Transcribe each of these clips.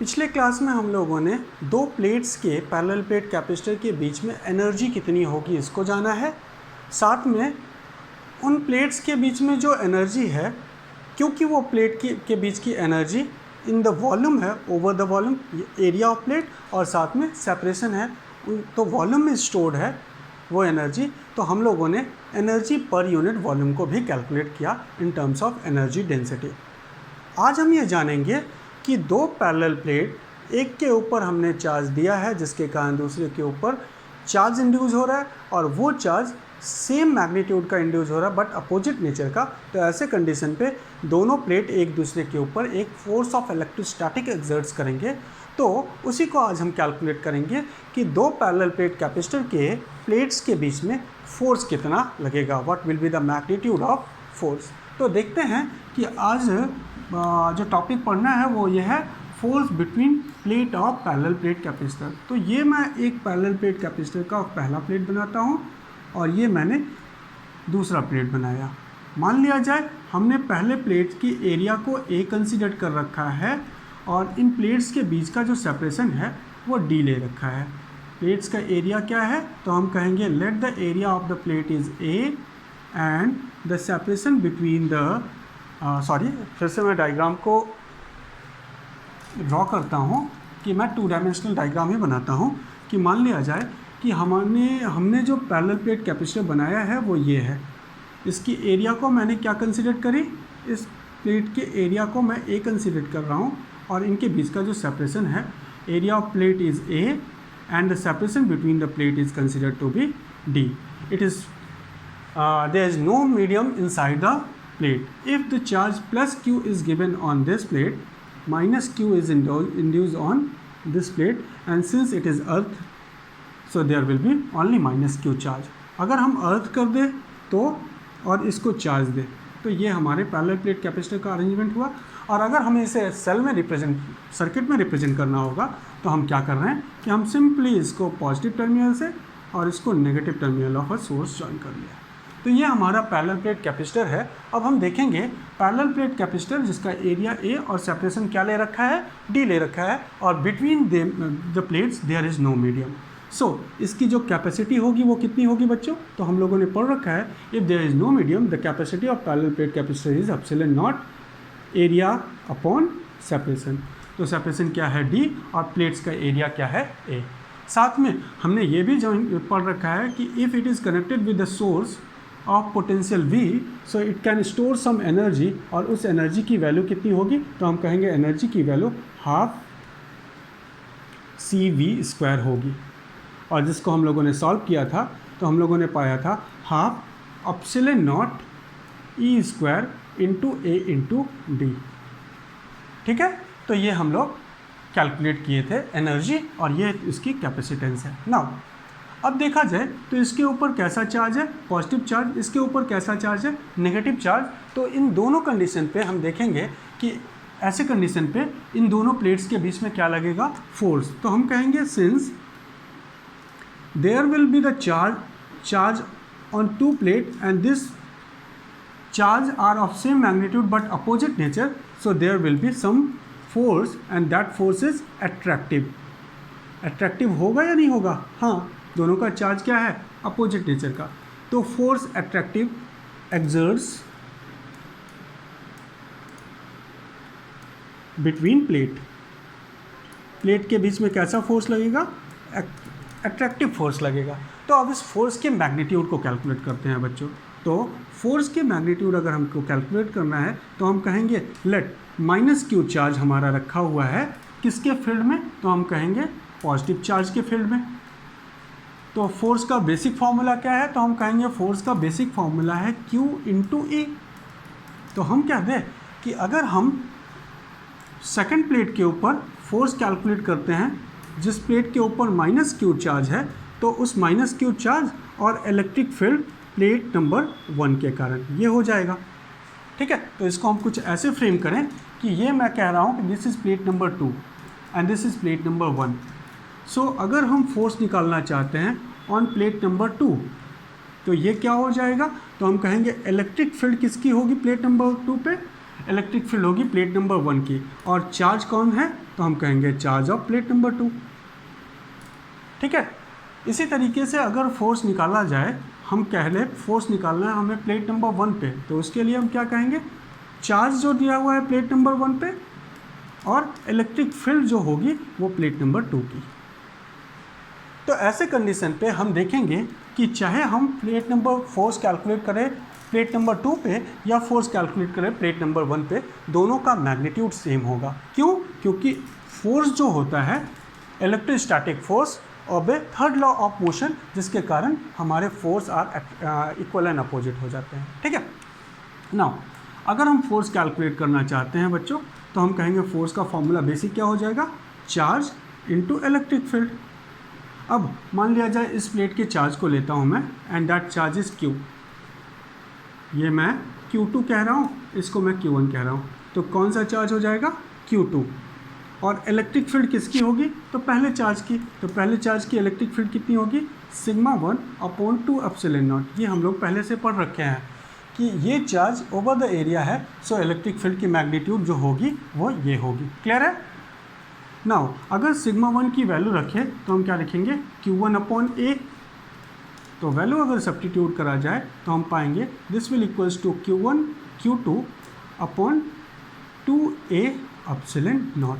पिछले क्लास में हम लोगों ने दो प्लेट्स के पैरेलल प्लेट कैपेसिटर के बीच में एनर्जी कितनी होगी इसको जाना है। साथ में उन प्लेट्स के बीच में जो एनर्जी है, क्योंकि वो प्लेट के बीच की एनर्जी इन द वॉल्यूम है, over the volume area of plate, और साथ में सेपरेशन है, तो वॉल्यूम में स्टोर्ड है वो एनर्जी। तो हम लोगों ने एनर्जी पर यूनिट वॉल्यूम को भी कैलकुलेट किया इन टर्म्स ऑफ एनर्जी डेंसिटी। आज हम ये जानेंगे कि दो पैरेलल प्लेट, एक के ऊपर हमने चार्ज दिया है जिसके कारण दूसरे के ऊपर चार्ज इंड्यूस हो रहा है, और वो चार्ज सेम मैग्नीट्यूड का इंड्यूस हो रहा है बट अपोजिट नेचर का। तो ऐसे कंडीशन पे दोनों प्लेट एक दूसरे के ऊपर एक फोर्स ऑफ इलेक्ट्रोस्टैटिक एक्सर्ट्स करेंगे। तो उसी को आज हम कैलकुलेट करेंगे कि दो पैरेलल प्लेट कैपेसिटर के प्लेट्स के बीच में फोर्स कितना लगेगा, what will be the magnitude of force. तो देखते हैं कि आज जो टॉपिक पढ़ना है वो ये है force between plate of parallel plate capacitor. तो ये मैं एक पैरेलल प्लेट कैपेसिटर का पहला प्लेट बनाता हूँ और ये मैंने दूसरा प्लेट बनाया। मान लिया जाए हमने पहले प्लेट की एरिया को ए कंसीडर कर रखा है और इन प्लेट्स के बीच का जो सेपरेशन है वो डी ले रखा है। प्लेट्स का एरिया क्या है, तो हम कहेंगे let the area of the plate is A and the separation between the फिर से मैं डायग्राम को ड्रॉ करता हूँ कि मैं 2 डायमेंशनल डायग्राम ही बनाता हूँ। कि मान लिया जाए कि हमने जो पैरेलल प्लेट कैपेसिटर बनाया है वो ये है। इसकी एरिया को मैंने क्या कंसीडर करी, इस प्लेट के एरिया को मैं ए कंसीडर कर रहा हूँ और इनके बीच का जो सेपरेशन है, area of plate is A and the separation between the plate is considered to be D. It is there is no medium inside the plate. If the charge plus q is given on this plate, minus q is induced on this plate, and since it is earth, so there will be only minus q charge. अगर हम अर्थ कर दें तो और इसको charge दें तो ये हमारे पैरेलल प्लेट कैपेसिटर का अरेंजमेंट हुआ। और अगर हमें इसे सेल में रिप्रेजेंट, सर्किट में रिप्रेजेंट करना होगा तो हम क्या कर रहे हैं कि हम सिंपली इसको पॉजिटिव टर्मिनल से और इसको negative terminal of a source join कर लिया। तो ये हमारा पैरेलल प्लेट कैपेसिटर है। अब हम देखेंगे पैरेलल प्लेट कैपेसिटर जिसका एरिया ए और सेपरेशन क्या ले रखा है, डी ले रखा है, और between the plates there is no medium. So इसकी जो कैपेसिटी होगी वो कितनी होगी बच्चों, तो हम लोगों ने पढ़ रखा है if there is no medium the capacity of parallel plate capacitor is epsilon naught area upon separation. तो सेपरेशन क्या है डी और प्लेट्स का एरिया क्या है ए। साथ में हमने ये भी पढ़ रखा है कि if it is connected with the source of potential V, so it can store some energy, और उस एनर्जी की वैल्यू कितनी होगी, तो हम कहेंगे एनर्जी की वैल्यू हाफ CV² होगी। और जिसको हम लोगों ने सॉल्व किया था तो हम लोगों ने पाया था half epsilon not E² into A into D. ठीक है, तो ये हम लोग कैलकुलेट किए थे एनर्जी, और ये इसकी कैपेसिटेंस है। नाउ अब देखा जाए तो इसके ऊपर कैसा चार्ज है, पॉजिटिव चार्ज, इसके ऊपर कैसा चार्ज है, नेगेटिव चार्ज। तो इन दोनों कंडीशन पे हम देखेंगे कि ऐसे कंडीशन पे इन दोनों प्लेट्स के बीच में क्या लगेगा, फोर्स। तो हम कहेंगे since there will be the charge on 2 plate and this charge are of same magnitude but opposite nature, so there will be some force and that force is attractive. Attractive होगा या नहीं होगा, हाँ, दोनों का चार्ज क्या है, opposite nature का। तो force attractive exerts between plate के बीच में कैसा फोर्स लगेगा, अट्रैक्टिव फोर्स लगेगा। तो अब इस फोर्स के मैग्नीट्यूड को कैलकुलेट करते हैं बच्चों। तो फोर्स के मैग्नीट्यूड अगर हमको कैलकुलेट करना है तो हम कहेंगे लेट माइनस क्यू चार्ज हमारा रखा हुआ है किसके फील्ड में, तो हम कहेंगे पॉजिटिव चार्ज के फील्ड में। तो फोर्स का बेसिक फार्मूला क्या है, तो हम कहेंगे फोर्स का बेसिक फार्मूला है Q इंटू E। तो हम क्या दें कि अगर हम सेकंड प्लेट के ऊपर फोर्स कैलकुलेट करते हैं जिस प्लेट के ऊपर माइनस Q चार्ज है, तो उस माइनस Q चार्ज और इलेक्ट्रिक फील्ड प्लेट नंबर 1 के कारण ये हो जाएगा। ठीक है, तो इसको हम कुछ ऐसे फ्रेम करें कि ये मैं कह रहा हूँ कि this is plate number 2 and this is plate number 1। सो अगर हम फोर्स निकालना चाहते हैं ऑन प्लेट नंबर 2 तो ये क्या हो जाएगा, तो हम कहेंगे इलेक्ट्रिक फील्ड किसकी होगी प्लेट नंबर 2 पे, इलेक्ट्रिक फील्ड होगी प्लेट नंबर 1 की, और चार्ज कौन है, तो हम कहेंगे चार्ज ऑफ प्लेट नंबर 2। ठीक है, इसी तरीके से अगर फोर्स निकाला जाए, हम कह ले फोर्स निकालना है हमें प्लेट नंबर 1 पे, तो उसके लिए हम क्या कहेंगे, चार्ज जो दिया हुआ है प्लेट नंबर 1 पे और इलेक्ट्रिक फील्ड जो होगी वो प्लेट नंबर 2 की। तो ऐसे कंडीशन पे हम देखेंगे कि चाहे हम प्लेट नंबर फोर्स कैलकुलेट करें प्लेट नंबर 2 पे या फोर्स कैलकुलेट करें प्लेट नंबर 1 पे, दोनों का मैग्नीट्यूड सेम होगा। क्यों? क्योंकि फोर्स जो होता है electrostatic force obey third law of motion, जिसके कारण हमारे force are equal and opposite हो जाते हैं। ठीक है, नाउ अगर हम फोर्स कैलकुलेट करना चाहते हैं बच्चों, तो हम कहेंगे फोर्स का फॉर्मूला बेसिक क्या हो जाएगा, चार्ज इनटू इलेक्ट्रिक फील्ड। अब मान लिया जाए इस प्लेट के चार्ज को लेता हूँ मैं, and that charge is Q। ये मैं Q2 कह रहा हूँ, इसको मैं Q1 कह रहा हूँ, तो कौन सा चार्ज हो जाएगा, Q2। और इलेक्ट्रिक फील्ड किसकी होगी, तो पहले चार्ज की। तो पहले चार्ज की इलेक्ट्रिक फील्ड कितनी होगी, सिग्मा 1/2 एप्सिलॉन नॉट। ये हम लोग पहले से पढ़ रखे हैं कि ये चार्ज ओवर द एरिया है, सो इलेक्ट्रिक फील्ड की मैग्नीट्यूड जो होगी वो ये होगी। क्लियर है? नाउ अगर सिग्मा 1 की वैल्यू रखें तो हम क्या लिखेंगे, Q1/A। तो वैल्यू अगर सब्स्टिट्यूट करा जाए तो हम पाएंगे this will equals to Q1 Q2/2A epsilon naught.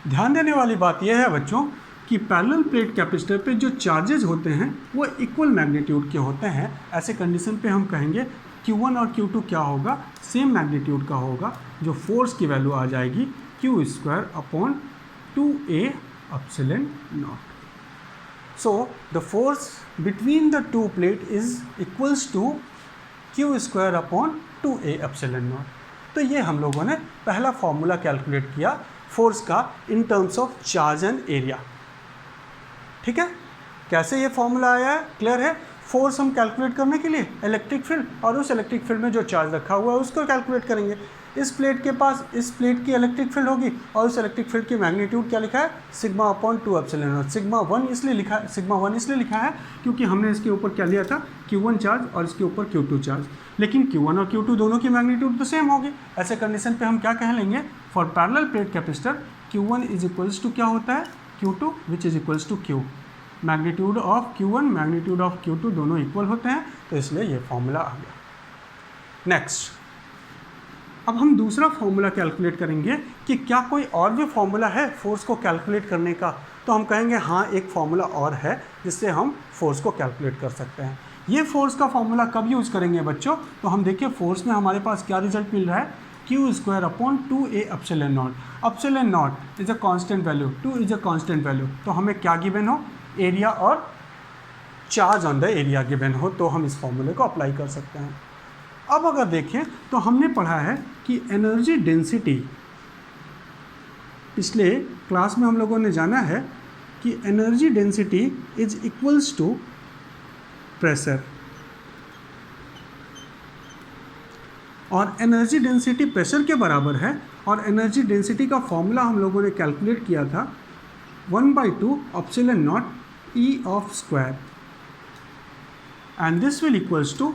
ध्यान देने वाली बात यह है बच्चों कि पैरेलल प्लेट कैपेसिटर पे जो चार्जेस होते हैं वो इक्वल मैग्नीट्यूड के होते हैं। ऐसे कंडीशन पे हम कहेंगे Q1 और Q2 क्या होगा, सेम मैग्नीट्यूड का होगा, जो फोर्स की वैल्यू आ जाएगी Q²/2A epsilon not. So the force between the two plate is equals to Q²/2A epsilon not. तो ये हम लोगों ने पहला फॉर्मूला कैलकुलेट किया फोर्स का इन terms of charge and area. ठीक है, कैसे ये फॉर्मूला आया है, क्लियर है? फोर्स हम कैलकुलेट करने के लिए इलेक्ट्रिक फील्ड और उस इलेक्ट्रिक फील्ड में जो चार्ज रखा हुआ है उसको कैलकुलेट करेंगे। इस प्लेट के पास इस प्लेट की इलेक्ट्रिक फील्ड होगी और उस इलेक्ट्रिक फील्ड की मैग्नीट्यूड क्या लिखा है, सिग्मा/2 एप्सिलॉन नॉट। सिग्मा 1 इसलिए लिखा है क्योंकि हमने इसके ऊपर क्या लिया था, Q1 चार्ज और इसके ऊपर Q2 चार्ज, लेकिन Q1 और Q2 दोनों की मैग्नीट्यूड तो सेम होगी। ऐसे कंडीशन पे हम क्या कह लेंगे, for parallel plate capacitor Q1 is equals to क्या होता है, Q2 which is equals to Q। Magnitude of Q1 magnitude of Q2 दोनों इक्वल होते हैं, तो इसलिए ये फॉर्मूला आ गया। नेक्स्ट, अब हम दूसरा फॉर्मूला कैलकुलेट करेंगे कि क्या कोई और भी फॉर्मूला है फोर्स को कैलकुलेट करने का। तो हम कहेंगे हाँ, एक फॉर्मूला और है जिससे हम फोर्स को कैलकुलेट कर सकते हैं। ये फोर्स का फॉर्मूला कब यूज़ करेंगे बच्चों, तो हम देखिए फोर्स में हमारे पास क्या रिजल्ट मिल रहा है, Q²/2A epsilon not. Epsilon not is a constant value, 2 is a constant value, तो हमें क्या गिवन हो, एरिया और charge on the area given हो, तो हम इस फॉर्मूले को अप्लाई कर सकते हैं। अब अगर देखें तो हमने पढ़ा है कि एनर्जी डेंसिटी, पिछले क्लास में हम लोगों ने जाना है कि energy density is equals to pressure, और एनर्जी डेंसिटी प्रेशर के बराबर है। और एनर्जी डेंसिटी का फॉर्मूला हम लोगों ने कैलकुलेट किया था 1/2 epsilon naught E of square, and this will equals to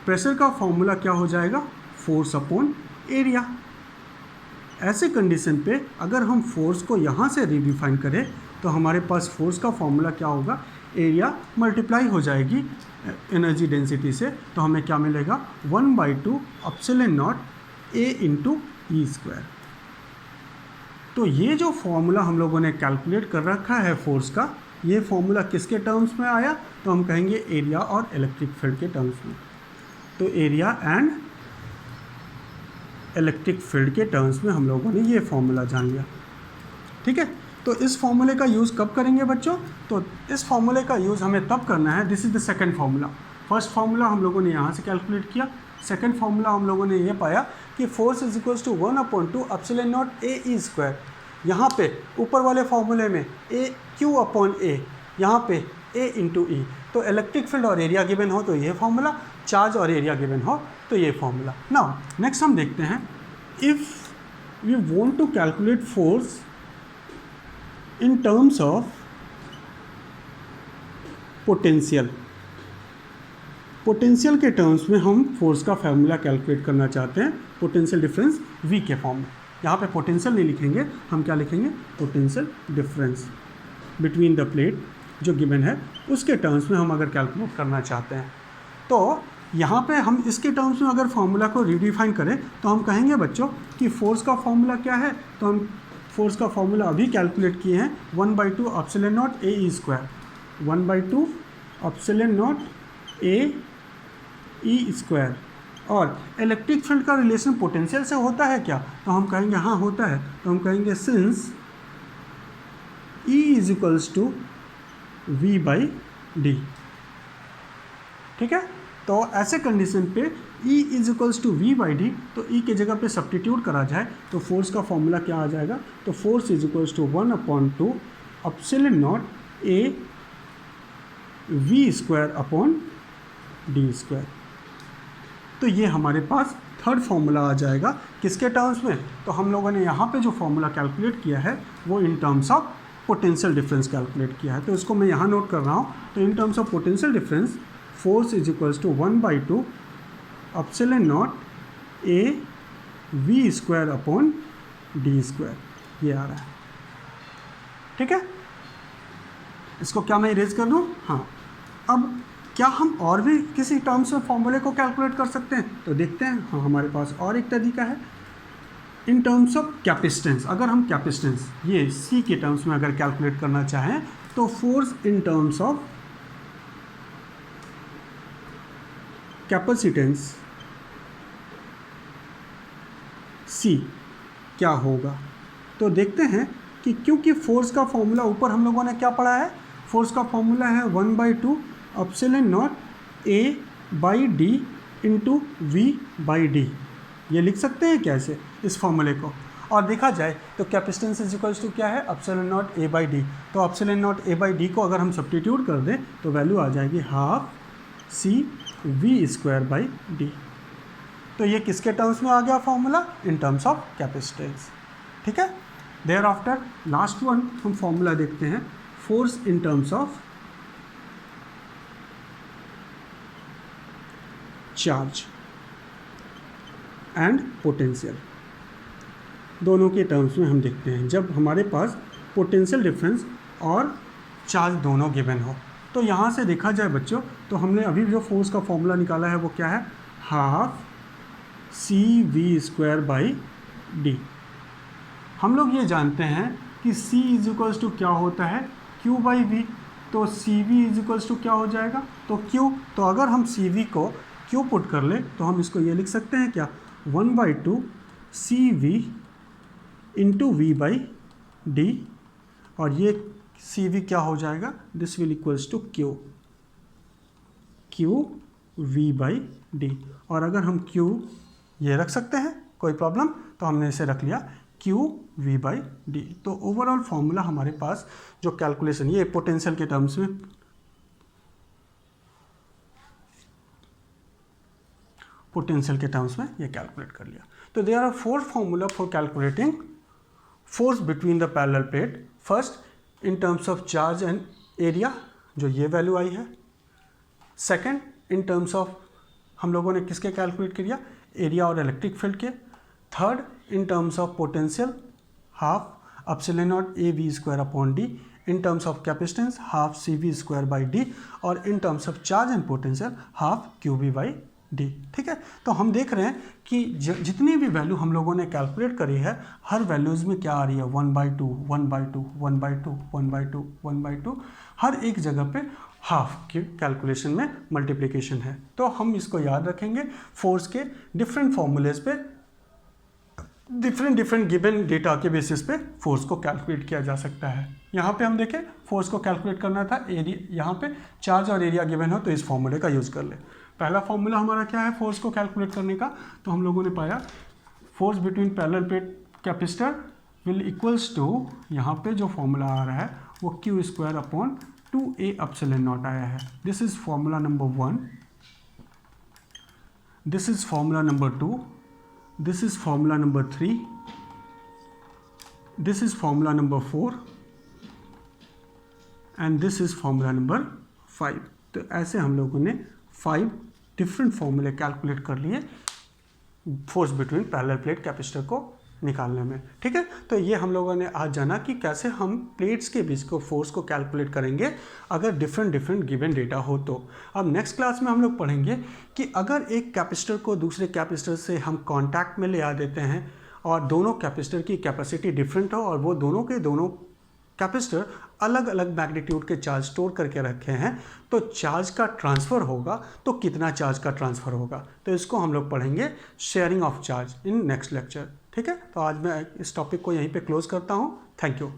pressure का फॉर्मूला क्या हो जाएगा, फोर्स/एरिया। ऐसे कंडीशन पे अगर हम फोर्स को यहाँ से रिडिफाइन करें तो हमारे पास फोर्स का फॉर्मूला क्या होगा, एरिया मल्टीप्लाई हो जाएगी एनर्जी डेंसिटी से, तो हमें क्या मिलेगा, 1/2 epsilon naught A into E square. तो ये जो फॉर्मूला हम लोगों ने कैलकुलेट कर रखा है फोर्स का, ये फॉर्मूला किसके टर्म्स में आया, तो हम कहेंगे एरिया और इलेक्ट्रिक फील्ड के टर्म्स में। तो एरिया एंड इलेक्ट्रिक फील्ड के टर्म्स में हम लोगों ने ये फॉर्मूला जान लिया। ठीक है, तो इस फॉर्मूले का यूज़ कब करेंगे बच्चों, तो इस फॉर्मूले का यूज़ हमें तब करना है, this is the second formula. First formula हम लोगों ने यहाँ से कैलकुलेट किया, सेकंड फॉर्मूला हम लोगों ने ये पाया कि force is equals to 1/2 epsilon naught A E square. यहाँ पे ऊपर वाले फॉर्मूले में Q/A, यहाँ पे A इंटू E। तो इलेक्ट्रिक फील्ड और एरिया गिवन हो तो ये फॉर्मूला, चार्ज और एरिया गिवन हो तो ये फॉर्मूला। नाउ नेक्स्ट हम देखते हैं, if we want to calculate force in terms of potential, के टर्म्स में हम फोर्स का फॉर्मूला कैलकुलेट करना चाहते हैं, पोटेंशियल डिफरेंस V के फॉर्म में। यहाँ पे पोटेंशियल नहीं लिखेंगे, हम क्या लिखेंगे, potential difference between the plate जो गिवन है उसके टर्म्स में हम अगर कैलकुलेट करना चाहते हैं। तो यहाँ पे हम इसके टर्म्स में अगर फॉर्मूला को रिडिफाइन करें तो हम कहेंगे बच्चों कि फोर्स का फॉर्मूला क्या है, तो हम फोर्स का फॉर्मूला अभी कैलकुलेट किए हैं 1/2 एप्सिलॉन नॉट ए ई स्क्वायर, 1/2 एप्सिलॉन नॉट ए ई स्क्वायर। और इलेक्ट्रिक फील्ड का रिलेशन पोटेंशियल से होता है क्या, तो हम कहेंगे हाँ होता है, तो हम कहेंगे since E is equals to V by D. ठीक है, तो ऐसे कंडीशन पे E is equals to V by D, तो E के जगह पे सब्स्टिट्यूट करा जाए तो फोर्स का फॉर्मूला क्या आ जाएगा, तो force is equals to 1/2 epsilon naught A V square upon D square. तो ये हमारे पास थर्ड फॉर्मूला आ जाएगा किसके टर्म्स में, तो हम लोगों ने यहाँ पे जो फॉर्मूला कैलकुलेट किया है वो इन terms of potential difference calculate किया है, तो इसको मैं यहाँ नोट कर रहा हूँ। तो in terms of potential difference force is equals to 1/2 epsilon naught A V square upon D square, ये आ रहा है। ठीक है, इसको क्या मैं इरेज कर दूँ, हाँ। अब क्या हम और भी किसी टर्म्स में फॉर्मूले को कैलकुलेट कर सकते हैं, तो देखते हैं। हाँ, हमारे पास और एक तरीका है इन टर्म्स ऑफ कैपेसिटेंस। अगर हम कैपेसिटेंस ये सी के टर्म्स में अगर कैलकुलेट करना चाहें तो force in terms of capacitance C क्या होगा, तो देखते हैं कि क्योंकि फोर्स का फॉर्मूला ऊपर हम लोगों ने क्या पढ़ा है, फोर्स का फॉर्मूला है 1/2 epsilon naught A by D into V by D. ये लिख सकते हैं कैसे इस फॉर्मूले को, और देखा जाए तो कैपेसिटेंस इज इक्वल्स टू क्या है, epsilon naught A by D. तो epsilon naught A by D को अगर हम सब्स्टिट्यूट कर दें तो वैल्यू आ जाएगी half C V square by D. तो ये किसके टर्म्स में आ गया formula, in terms of capacitance. ठीक है, देयर आफ्टर लास्ट वन हम फॉर्मूला देखते हैं force in terms of charge and potential. दोनों के टर्म्स में हम देखते हैं जब हमारे पास पोटेंशियल डिफरेंस और चार्ज दोनों गिवन हो। तो यहाँ से देखा जाए बच्चों, तो हमने अभी जो फोर्स का फॉर्मूला निकाला है वो क्या है, half C V square by D. हम लोग ये जानते हैं कि C इज इक्वल्स टू क्या होता है, Q बाई वी। तो C V is equals to क्या हो जाएगा, तो Q। तो अगर हम सी वी को Q पुट कर ले तो हम इसको ये लिख सकते हैं क्या, 1/2 C V into V by D, और ये सी वी क्या हो जाएगा, this will equals to Q V by D. और अगर हम Q ये रख सकते हैं कोई प्रॉब्लम, तो हमने इसे रख लिया Q वी बाई डी। तो ओवरऑल फॉर्मूला हमारे पास जो कैलकुलेशन ये पोटेंशियल के टर्म्स में, पोटेंशियल के टर्म्स में ये कैलकुलेट कर लिया। तो there are 4 formula for calculating force between the parallel plate. First in terms of charge and area, जो ये वैल्यू आई है। सेकंड इन टर्म्स ऑफ हम लोगों ने किसके कैलकुलेट किया, एरिया और इलेक्ट्रिक फील्ड के। Third in terms of potential half epsilon naught A V square upon D, in terms of capacitance half C V square by D, और in terms of charge and potential half Q V by D. ठीक है, तो हम देख रहे हैं कि जितनी भी वैल्यू हम लोगों ने कैलकुलेट करी है हर वैल्यूज़ में क्या आ रही है, 1/2 1/2 1/2 1/2 1/2, हर एक जगह पे हाफ की कैलकुलेशन में मल्टीप्लिकेशन है। तो हम इसको याद रखेंगे, फोर्स के डिफरेंट फॉर्मूलेज पे डिफरेंट गिवन डेटा के बेसिस पे फोर्स को कैलकुलेट किया जा सकता है। यहाँ पे हम देखें फोर्स को कैलकुलेट करना था, एरिया यहाँ पे चार्ज और एरिया गिवन हो तो इस फॉर्मूले का यूज़ कर ले। पहला फॉर्मूला हमारा क्या है फोर्स को कैलकुलेट करने का, तो हम लोगों ने पाया force between parallel plate capacitor will equals to, यहाँ पे जो फॉर्मूला आ रहा है वो Q square upon 2a epsilon naught आया है। This is formula number 1, this is formula number 2, this is formula number 3, this is formula number 4 and this is formula number 5। तो ऐसे हम लोगों ने 5 डिफरेंट फॉर्मूले कैलकुलेट कर लिए force between parallel plate capacitor को निकालने में। ठीक है, तो ये हम लोगों ने आज जाना कि कैसे हम प्लेट्स के बीच को फोर्स को कैलकुलेट करेंगे अगर डिफरेंट गिवन डेटा हो तो। अब नेक्स्ट क्लास में हम लोग पढ़ेंगे कि अगर एक कैपेसिटर को दूसरे कैपेसिटर से हम कांटेक्ट में ले आ देते हैं और दोनों कैपेसिटर की कैपेसिटी डिफरेंट हो और वो दोनों के दोनों कैपेसिटर अलग अलग मैग्नीट्यूड के चार्ज स्टोर करके रखे हैं, तो चार्ज का ट्रांसफ़र होगा तो कितना चार्ज का ट्रांसफ़र होगा, तो इसको हम लोग पढ़ेंगे sharing of charge in next lecture. ठीक है, तो आज मैं इस टॉपिक को यहीं पे क्लोज करता हूँ। Thank you.